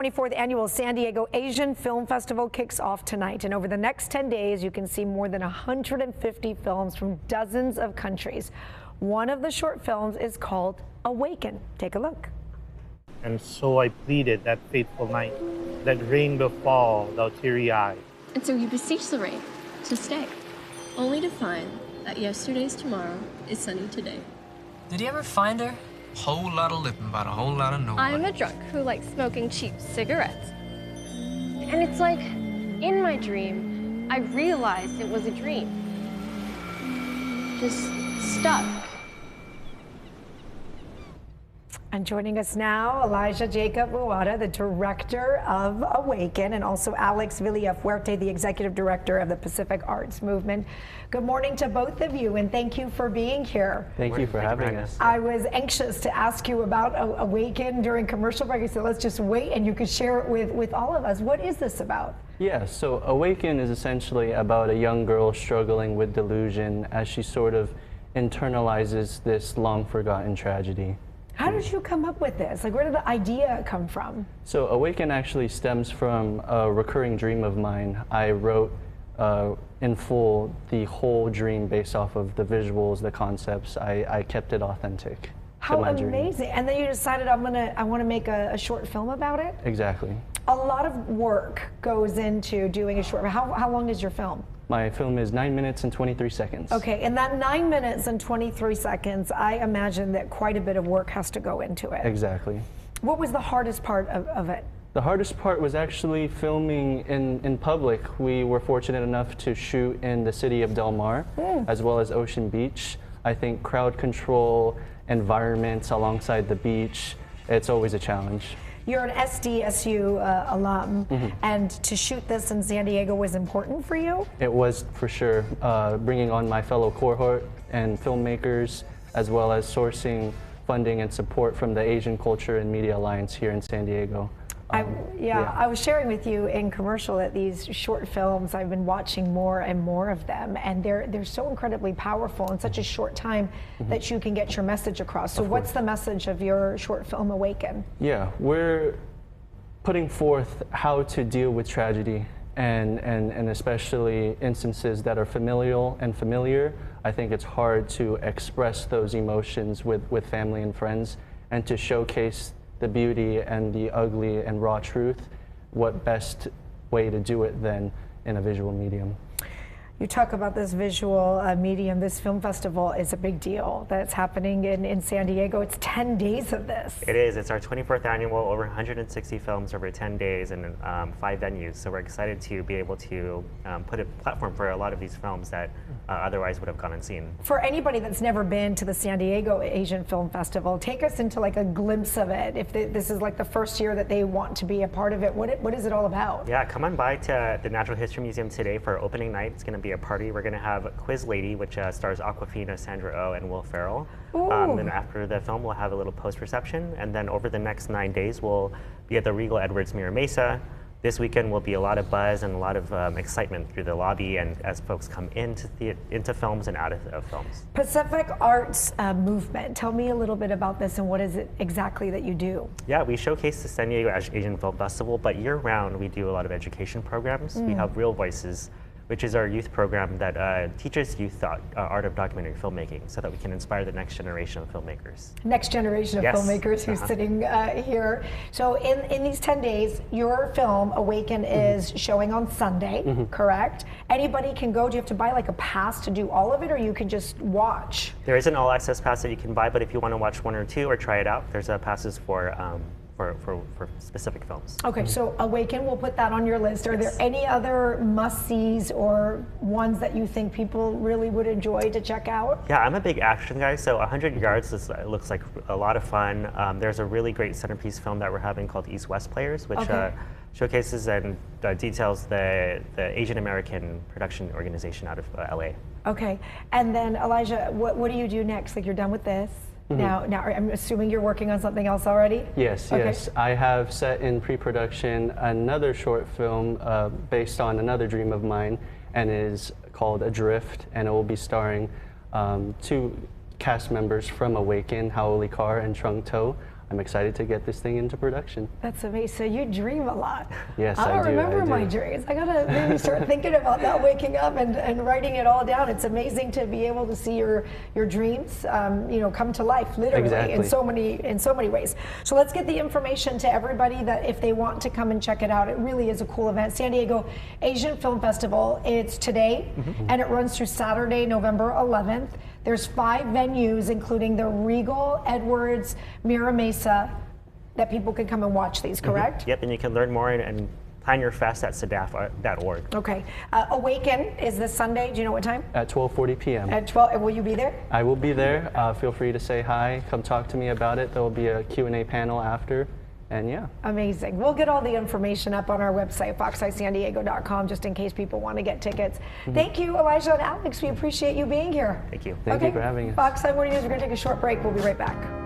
24th annual San Diego Asian Film Festival kicks off tonight, and over the next 10 days you can see more than 150 films from dozens of countries. One of the short films is called Awaken. Take a look. And so I pleaded that fateful night, that rain befall thou teary-eyed. And so you beseech the rain to stay, only to find that yesterday's tomorrow is sunny today. Did he ever find her? Whole lot of lipping about a whole lot of nobody. I'm a drunk who likes smoking cheap cigarettes. And it's like, in my dream, I realized it was a dream. Just stuck. And joining us now, Elijah Jacob Muada, the director of Awaken, and also Alex Villafuerte, the executive director of the Pacific Arts Movement. Good morning to both of you, and thank you for being here. Thank you for having us. I was anxious to ask you about Awaken during commercial break, so let's just wait and you can share it with all of us. What is this about? Yeah, so Awaken is essentially about a young girl struggling with delusion as she sort of internalizes this long-forgotten tragedy. How did you come up with this? Like, where did the idea come from? So Awaken actually stems from a recurring dream of mine. I wrote in full the whole dream based off of the visuals, the concepts. I kept it authentic. How amazing. And then you decided I want to make a short film about it? Exactly. A lot of work goes into doing a short film. How long is your film? My film is 9 minutes and 23 seconds. Okay, in that 9 minutes and 23 seconds, I imagine that quite a bit of work has to go into it. Exactly. What was the hardest part of it? The hardest part was actually filming in public. We were fortunate enough to shoot in the city of Del Mar, as well as Ocean Beach. I think crowd control, environments alongside the beach, it's always a challenge. You're an SDSU alum, and to shoot this in San Diego was important for you? It was, for sure. Bringing on my fellow cohort and filmmakers, as well as sourcing funding and support from the Asian Culture and Media Alliance here in San Diego. I was sharing with you in commercial that these short films, I've been watching more and more of them, and they're so incredibly powerful in such a short time that you can get your message across. So what's the message of your short film, Awaken? Yeah, we're putting forth how to deal with tragedy and especially instances that are familial and familiar. I think it's hard to express those emotions with family and friends, and to showcase the beauty and the ugly and raw truth. What best way to do it than in a visual medium? You talk about this visual medium. This film festival is a big deal that's happening in San Diego. It's 10 days of this. It is. It's our 24th annual, over 160 films over 10 days and 5 venues. So we're excited to be able to put a platform for a lot of these films that otherwise would have gone unseen. For anybody that's never been to the San Diego Asian Film Festival, take us into like a glimpse of it. If this is like the first year that they want to be a part of it, what is it all about? Yeah, come on by to the Natural History Museum today for opening night. It's going to be a party. We're going to have Quiz Lady, which stars Awkwafina, Sandra Oh, and Will Ferrell. Then after the film, we'll have a little post-reception, and then over the next 9 days, we'll be at the Regal Edwards Mira Mesa. This weekend will be a lot of buzz and a lot of excitement through the lobby, and as folks come into films and out of films. Pacific Arts Movement. Tell me a little bit about this and what is it exactly that you do? Yeah, we showcase the San Diego Asian Film Festival, but year-round we do a lot of education programs. We have Real Voices, which is our youth program that teaches youth art of documentary filmmaking so that we can inspire the next generation of filmmakers. Next generation of filmmakers who's sitting here. So in these 10 days, your film, Awaken, is showing on Sunday, correct? Anybody can go. Do you have to buy like a pass to do all of it, or you can just watch? There is an all-access pass that you can buy, but if you want to watch 1 or 2 or try it out, there's passes for specific films. Okay, so Awaken, we'll put that on your list. Are there any other must-sees or ones that you think people really would enjoy to check out? Yeah, I'm a big action guy, so 100 Yards looks like a lot of fun. There's a really great centerpiece film that we're having called East-West Players, which showcases and details the Asian American production organization out of LA. Okay, and then Elijah, what do you do next? Like, you're done with this? Now, I'm assuming you're working on something else already? Yes, yes. I have set in pre-production another short film based on another dream of mine, and is called Adrift, and it will be starring 2 cast members from Awaken, Haoli Carr and Trung To. I'm excited to get this thing into production. That's amazing. So you dream a lot. Yes, I don't I do. remember my dreams. I gotta maybe start thinking about that, waking up and writing it all down. It's amazing to be able to see your dreams, come to life, literally, Exactly. in so many ways. So let's get the information to everybody that if they want to come and check it out, it really is a cool event. San Diego Asian Film Festival. It's today, and it runs through Saturday, November 11th. There's 5 venues, including the Regal, Edwards, Mira Mesa, that people can come and watch these, correct? Yep, and you can learn more and plan your fest at sadaf.org. Okay. Awaken is this Sunday. Do you know what time? At 12:40 p.m. At 12. Will you be there? I will be there. Feel free to say hi. Come talk to me about it. There will be a Q&A panel after. And yeah. Amazing. We'll get all the information up on our website, foxeyesandiego.com, just in case people want to get tickets. Thank you, Elijah and Alex. We appreciate you being here. Thank you. Thank you for having us. Fox Eye Morning News, we're going to take a short break. We'll be right back.